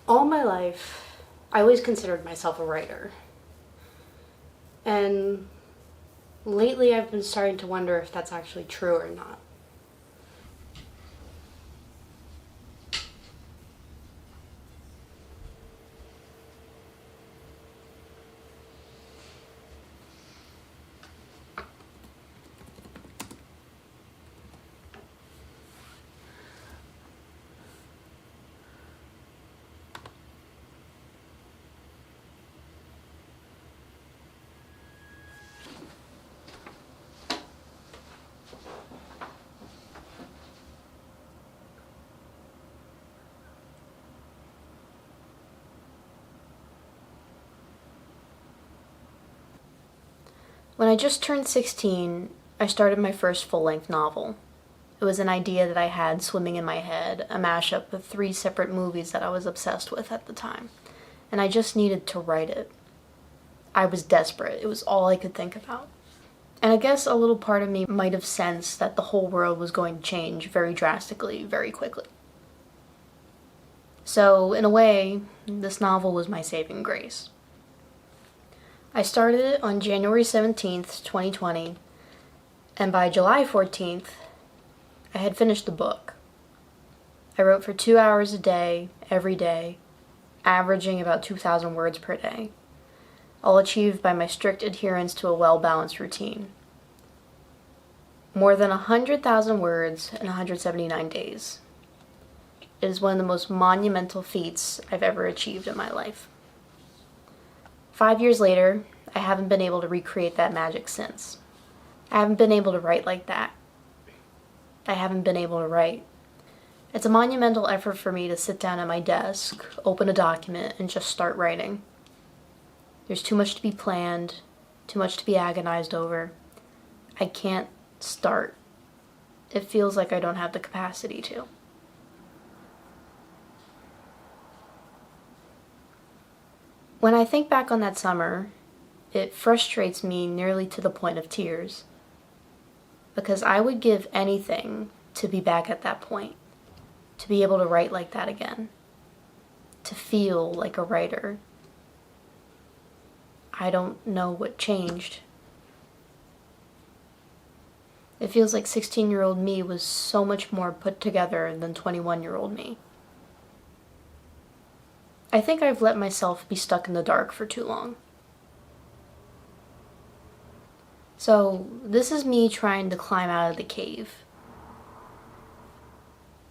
All my life, I always considered myself a writer. And lately I've been starting to wonder if that's actually true or not. When I just turned 16, I started my first full-length novel. It was an idea that I had swimming in my head, a mashup of 3 separate movies that I was obsessed with at the time, and I just needed to write it. I was desperate. It was all I could think about. And I guess a little part of me might have sensed that the whole world was going to change very drastically, very quickly. So, in a way, this novel was my saving grace. I started it on January 17th, 2020, and by July 14th, I had finished the book. I wrote for 2 hours a day, every day, averaging about 2,000 words per day, all achieved by my strict adherence to a well-balanced routine. More than 100,000 words in 179 days. It is one of the most monumental feats I've ever achieved in my life. 5 years later, I haven't been able to recreate that magic since. I haven't been able to write like that. I haven't been able to write. It's a monumental effort for me to sit down at my desk, open a document, and just start writing. There's too much to be planned, too much to be agonized over. I can't start. It feels like I don't have the capacity to. When I think back on that summer, it frustrates me nearly to the point of tears. Because I would give anything to be back at that point, to be able to write like that again, to feel like a writer. I don't know what changed. It feels like 16-year-old me was so much more put together than 21-year-old me. I think I've let myself be stuck in the dark for too long. So, this is me trying to climb out of the cave.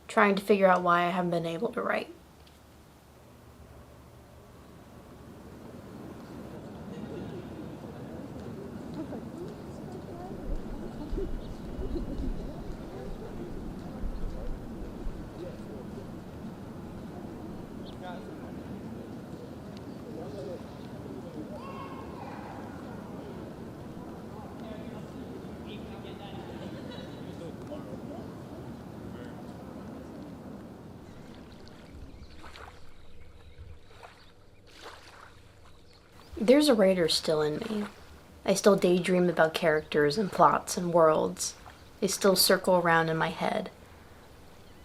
Trying to figure out why I haven't been able to write. There's a writer still in me. I still daydream about characters and plots and worlds. They still circle around in my head.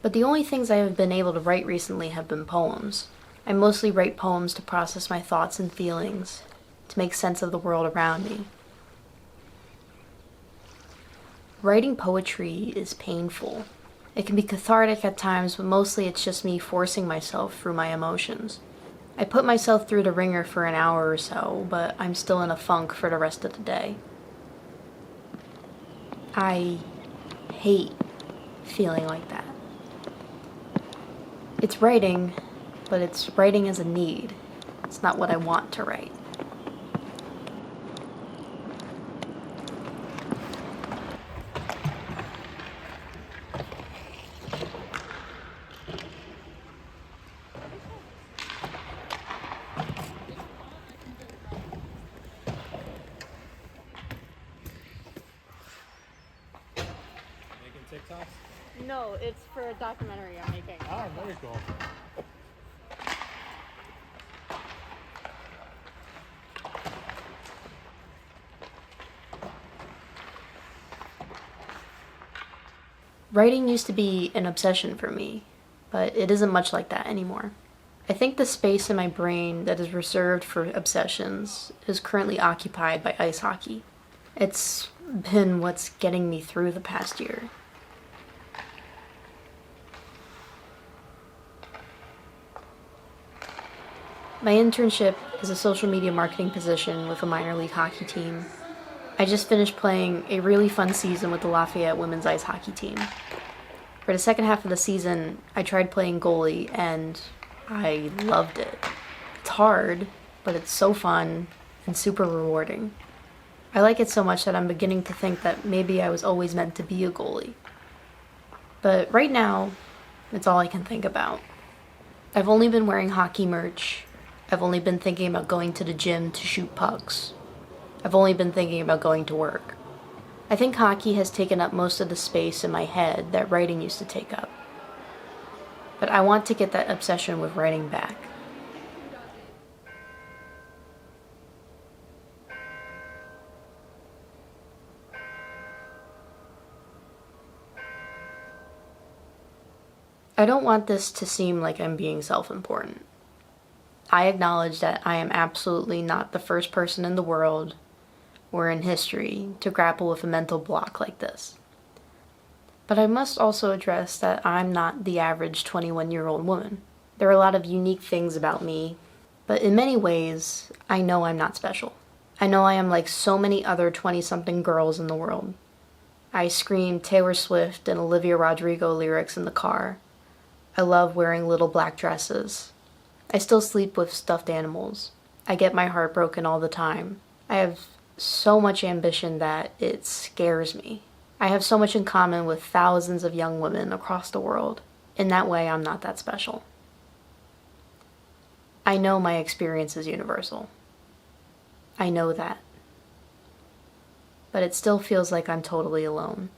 But the only things I have been able to write recently have been poems. I mostly write poems to process my thoughts and feelings, to make sense of the world around me. Writing poetry is painful. It can be cathartic at times, but mostly it's just me forcing myself through my emotions. I put myself through the ringer for an hour or so, but I'm still in a funk for the rest of the day. I hate feeling like that. It's writing, but it's writing as a need. It's not what I want to write. TikToks? No, it's for a documentary I'm making. Oh, very cool. Writing used to be an obsession for me, but it isn't much like that anymore. I think the space in my brain that is reserved for obsessions is currently occupied by ice hockey. It's been what's getting me through the past year. My internship is a social media marketing position with a minor league hockey team. I just finished playing a really fun season with the Lafayette women's ice hockey team. For the second half of the season, I tried playing goalie and I loved it. It's hard, but it's so fun and super rewarding. I like it so much that I'm beginning to think that maybe I was always meant to be a goalie. But right now, it's all I can think about. I've only been wearing hockey merch. I've only been thinking about going to the gym to shoot pucks. I've only been thinking about going to work. I think hockey has taken up most of the space in my head that writing used to take up. But I want to get that obsession with writing back. I don't want this to seem like I'm being self-important. I acknowledge that I am absolutely not the first person in the world or in history to grapple with a mental block like this. But I must also address that I'm not the average 21-year-old woman. There are a lot of unique things about me, but in many ways, I know I'm not special. I know I am like so many other 20-something girls in the world. I scream Taylor Swift and Olivia Rodrigo lyrics in the car. I love wearing little black dresses. I still sleep with stuffed animals. I get my heart broken all the time. I have so much ambition that it scares me. I have so much in common with thousands of young women across the world. In that way, I'm not that special. I know my experience is universal. I know that. But it still feels like I'm totally alone.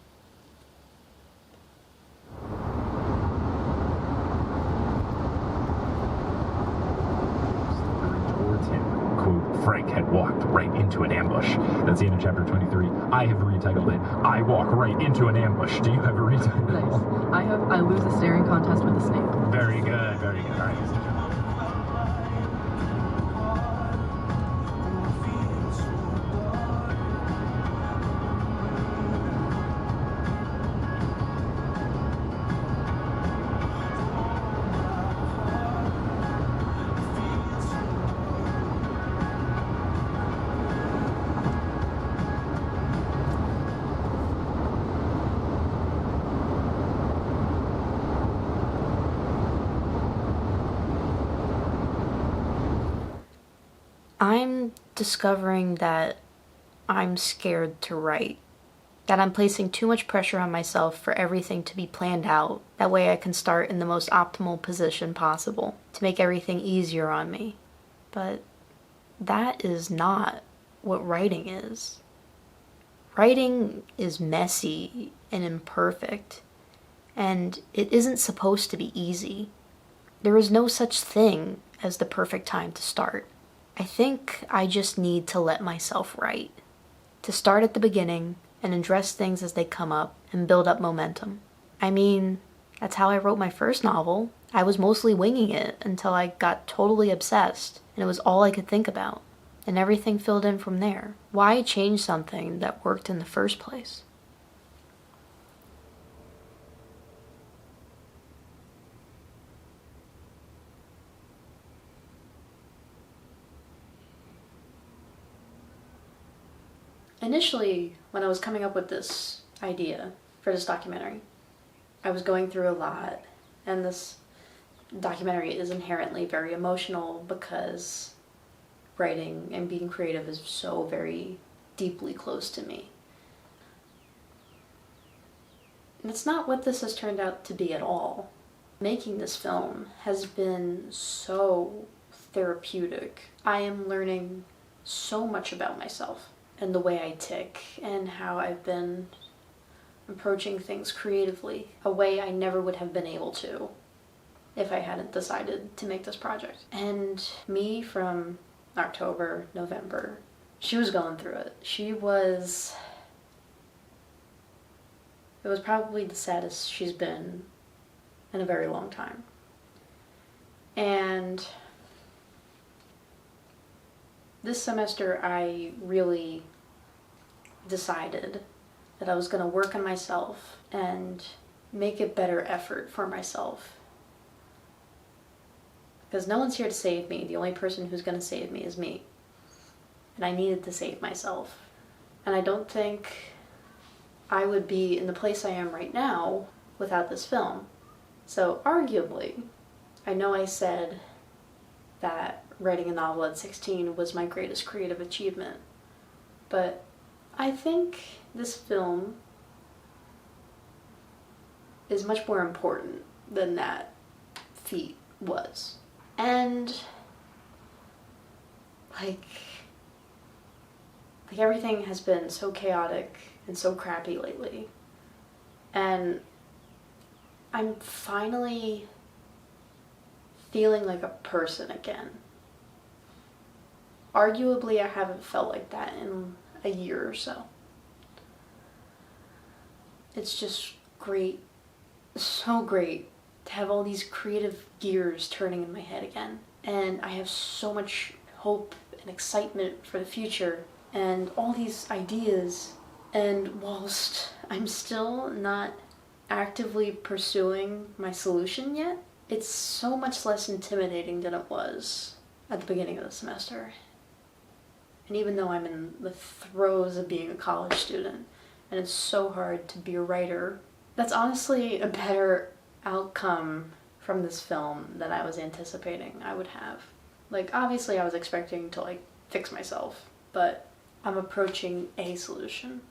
Frank had walked right into an ambush. That's the end of chapter 23. I have retitled it, I Walk Right Into an Ambush. Do you have a retitle? Nice. I lose a staring contest with a snake. Very good, very good. All right. I'm discovering that I'm scared to write. That I'm placing too much pressure on myself for everything to be planned out. That way I can start in the most optimal position possible to make everything easier on me. But that is not what writing is. Writing is messy and imperfect, and it isn't supposed to be easy. There is no such thing as the perfect time to start. I think I just need to let myself write. To start at the beginning and address things as they come up and build up momentum. I mean, that's how I wrote my first novel. I was mostly winging it until I got totally obsessed and it was all I could think about. And everything filled in from there. Why change something that worked in the first place? Initially, when I was coming up with this idea for this documentary, I was going through a lot, and this documentary is inherently very emotional because writing and being creative is so very deeply close to me. And it's not what this has turned out to be at all. Making this film has been so therapeutic. I am learning so much about myself and the way I tick and how I've been approaching things creatively, a way I never would have been able to if I hadn't decided to make this project. And me from October, November, she was going through it. It was probably the saddest she's been in a very long time. And this semester I really decided that I was going to work on myself and make a better effort for myself. Because no one's here to save me. The only person who's going to save me is me. And I needed to save myself. And I don't think I would be in the place I am right now without this film. So arguably, I know I said that writing a novel at 16 was my greatest creative achievement, but I think this film is much more important than that feat was. And like everything has been so chaotic and so crappy lately, and I'm finally feeling like a person again. Arguably, I haven't felt like that in a year or so. It's just great, so great to have all these creative gears turning in my head again. And I have so much hope and excitement for the future and all these ideas. And whilst I'm still not actively pursuing my solution yet, it's so much less intimidating than it was at the beginning of the semester. And even though I'm in the throes of being a college student, and it's so hard to be a writer, that's honestly a better outcome from this film than I was anticipating I would have. Like, obviously I was expecting to, like, fix myself, but I'm approaching a solution.